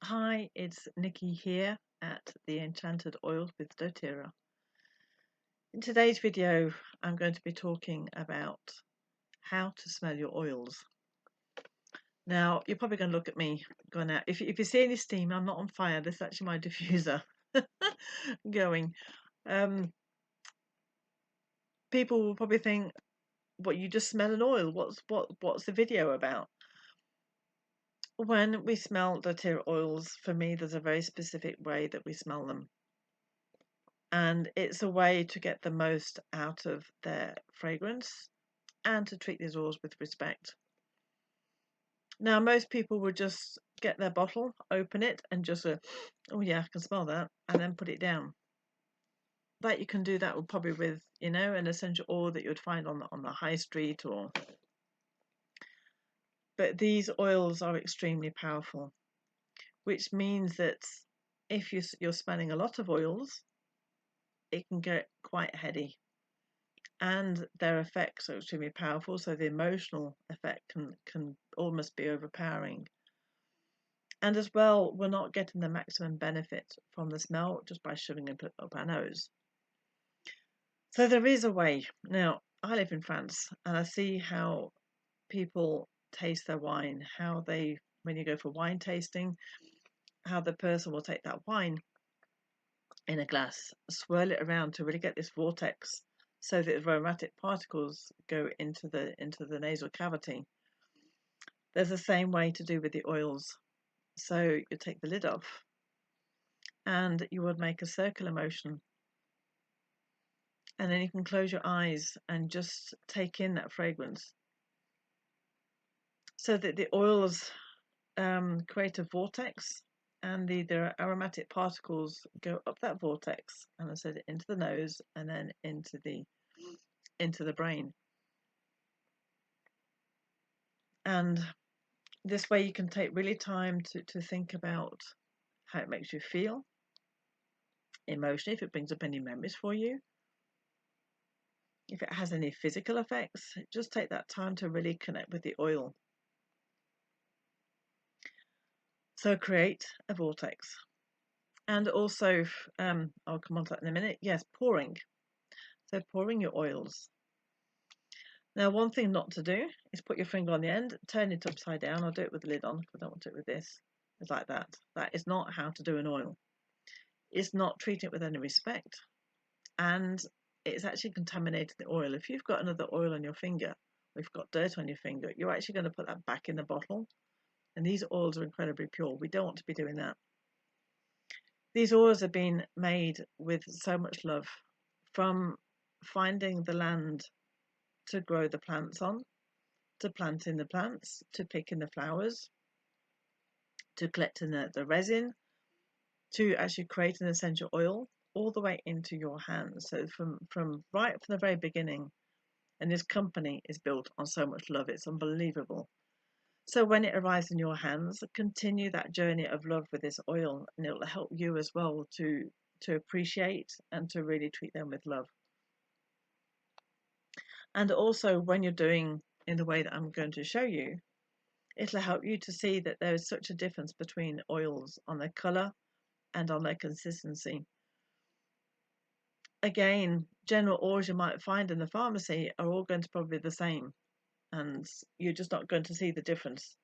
Hi, it's Nikki here at the Enchanted Oils with Doterra. In today's video, I'm going to be talking about how to smell your oils. Now, you're probably going to look at me going out. If you see any steam, I'm not on fire. This is actually my diffuser going. People will probably think, "What, you just smell an oil? What's the video about?" When we smell doTERRA oils, for me, there's a very specific way that we smell them. And it's a way to get the most out of their fragrance and to treat these oils with respect. Now, most people would just get their bottle, open it, and just go, "Oh yeah, I can smell that," and then put it down. But you can do that probably with, an essential oil that you would find on the high street But these oils are extremely powerful, which means that if you're smelling a lot of oils, it can get quite heady. And their effects are extremely powerful, so the emotional effect can almost be overpowering. And as well, we're not getting the maximum benefit from the smell just by shoving it up our nose. So there is a way. Now, I live in France, and I see how people taste their wine, when you go for wine tasting, how the person will take that wine in a glass, swirl it around to really get this vortex so that the aromatic particles go into the nasal cavity. There's the same way to do with the oils. So you take the lid off and you would make a circular motion, and then you can close your eyes and just take in that fragrance so that the oils create a vortex, and the aromatic particles go up that vortex, and I said into the nose and then into the brain. And this way you can take really time to think about how it makes you feel emotionally, if it brings up any memories for you, if it has any physical effects. Just take that time to really connect with the oil. So create a vortex. And also, I'll come on to that in a minute. Yes, pouring. So pouring your oils. Now, one thing not to do is put your finger on the end, turn it upside down. I'll do it with the lid on because I don't want to do it with this. It's like that. That is not how to do an oil. It's not treating it with any respect. And it's actually contaminating the oil. If you've got another oil on your finger, or you've got dirt on your finger, you're actually going to put that back in the bottle. And these oils are incredibly pure. We don't want to be doing that. These oils have been made with so much love, from finding the land to grow the plants on, to planting the plants, to picking the flowers, to collecting the resin, to actually creating essential oil, all the way into your hands. So from right from the very beginning, and this company is built on so much love, it's unbelievable. So when it arrives in your hands, continue that journey of love with this oil, and it will help you as well to appreciate and to really treat them with love. And also, when you're doing in the way that I'm going to show you, it'll help you to see that there is such a difference between oils on their colour and on their consistency. Again, general oils you might find in the pharmacy are all going to probably be the same, and you're just not going to see the difference.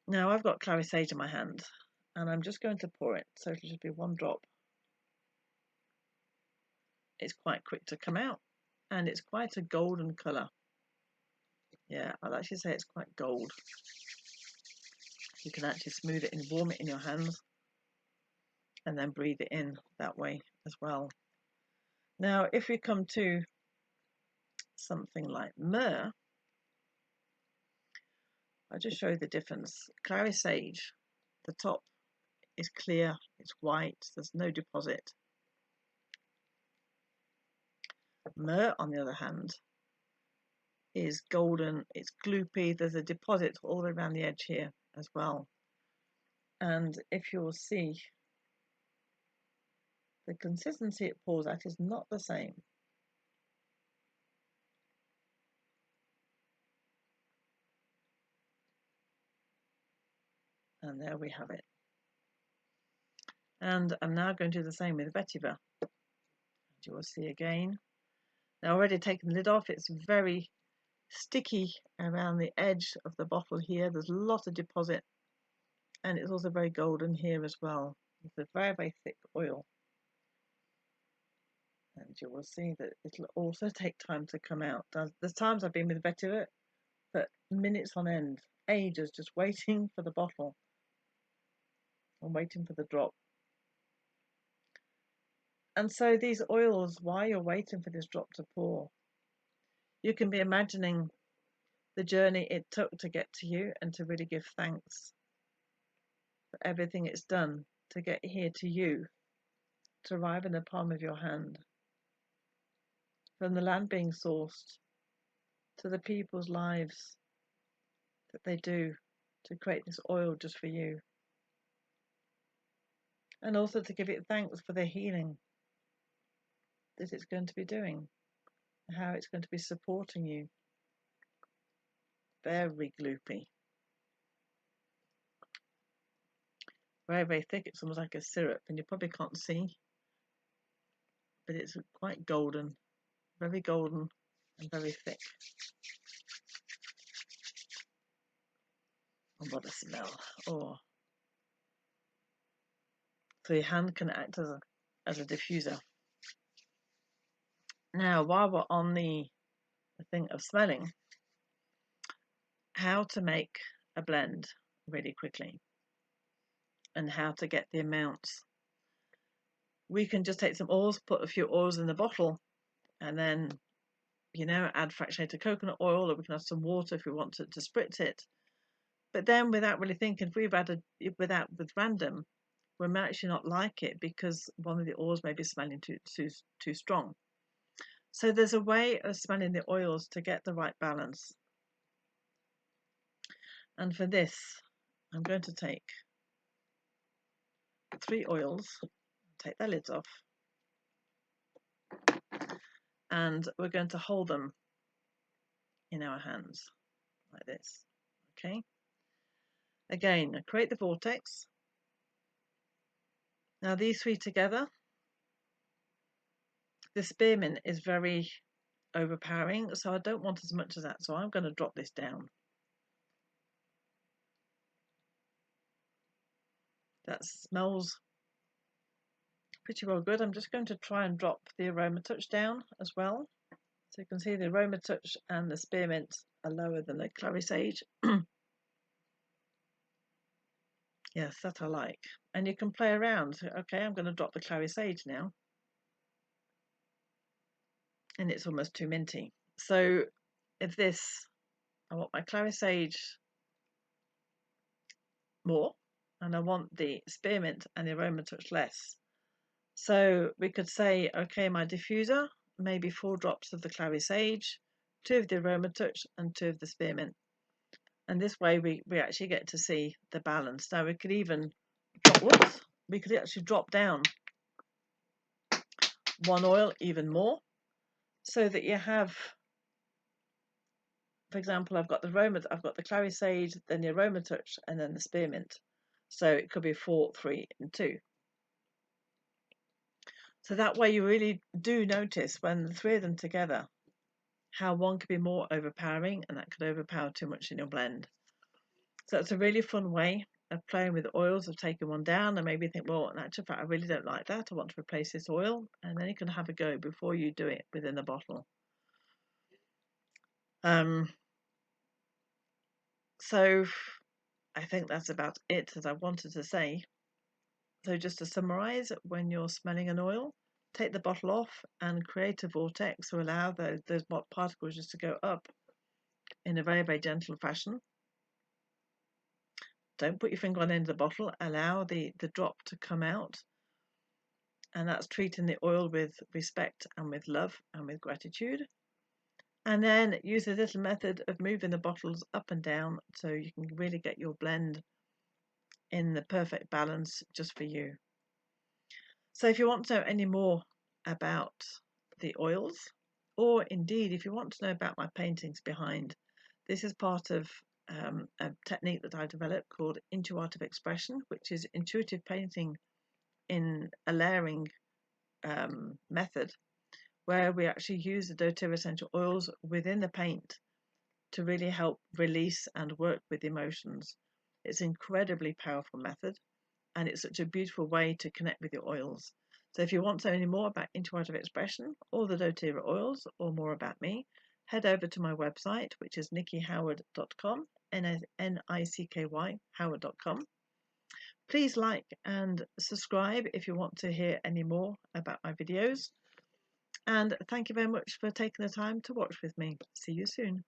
Now, I've got clary sage in my hand, and I'm just going to pour it, so it'll just be one drop. It's quite quick to come out, and it's quite a golden colour. Yeah, I'd actually say it's quite gold. You can actually smooth it and warm it in your hands, and then breathe it in that way as well. Now, if we come to something like myrrh, I'll just show you the difference. Clary sage, the top is clear, it's white, there's no deposit. Myrrh, on the other hand, is golden, it's gloopy, there's a deposit all the way around the edge here as well. And if you'll see, the consistency it pours out is not the same. And there we have it. And I'm now going to do the same with vetiver. You will see again. Now, already taken the lid off, it's very sticky around the edge of the bottle here. There's a lot of deposit, and it's also very golden here as well. It's a very, very thick oil. And you will see that it'll also take time to come out. There's times I've been with vetiver for minutes on end, ages, just waiting for the bottle and waiting for the drop. And so these oils, while you're waiting for this drop to pour, you can be imagining the journey it took to get to you and to really give thanks for everything it's done to get here to you, to arrive in the palm of your hand. From the land being sourced to the people's lives that they do to create this oil just for you. And also to give it thanks for the healing that it's going to be doing, how it's going to be supporting you. Very gloopy. Very, very thick. It's almost like a syrup, and you probably can't see, but it's quite golden, very golden and very thick. And what a smell. Oh. So your hand can act as a diffuser. Now, while we're on the thing of smelling, how to make a blend really quickly and how to get the amounts. We can just take some oils, put a few oils in the bottle, and then, add fractionated coconut oil, or we can add some water if we want to spritz it. But then, without really thinking, if we've added with random, we might actually not like it because one of the oils may be smelling too strong. So there's a way of smelling the oils to get the right balance. And for this, I'm going to take 3 oils, take their lids off, and we're going to hold them in our hands like this. Okay. Again, create the vortex. Now these 3 together, the spearmint is very overpowering, so I don't want as much as that, so I'm going to drop this down. That smells pretty well good. I'm just going to try and drop the aroma touch down as well. So you can see the aroma touch and the spearmint are lower than the clary sage. Yes, that I like. And you can play around. Okay, I'm going to drop the clary sage now. And it's almost too minty. So if this, I want my clary sage more, and I want the spearmint and the aroma touch less. So we could say, okay, my diffuser, maybe 4 drops of the clary sage, 2 of the aroma touch, and 2 of the spearmint. And this way we actually get to see the balance. Now we could even we could actually drop down 1 oil even more, so that you have, for example, I've got the clary sage, then the aroma touch, and then the spearmint. So it could be 4, 3, and 2. So that way you really do notice when the 3 of them together, how one could be more overpowering, and that could overpower too much in your blend. So it's a really fun way of playing with oils, of taking one down and maybe think, well, in actual fact, I really don't like that. I want to replace this oil. And then you can have a go before you do it within the bottle. So I think that's about it that I wanted to say. So just to summarize, when you're smelling an oil, take the bottle off and create a vortex to allow those particles just to go up in a very, very gentle fashion. Don't put your finger on the end of the bottle, allow the drop to come out. And that's treating the oil with respect and with love and with gratitude. And then use a little method of moving the bottles up and down so you can really get your blend in the perfect balance just for you. So if you want to know any more about the oils, or indeed if you want to know about my paintings behind, this is part of a technique that I developed called intuitive expression, which is intuitive painting in a layering method where we actually use the doTERRA essential oils within the paint to really help release and work with emotions. It's an incredibly powerful method, and it's such a beautiful way to connect with your oils. So if you want to know any more about intuitive expression or the doTERRA oils, or more about me, head over to my website, which is nickihoward.com, N-I-C-K-Y, howard.com. Please like and subscribe if you want to hear any more about my videos. And thank you very much for taking the time to watch with me. See you soon.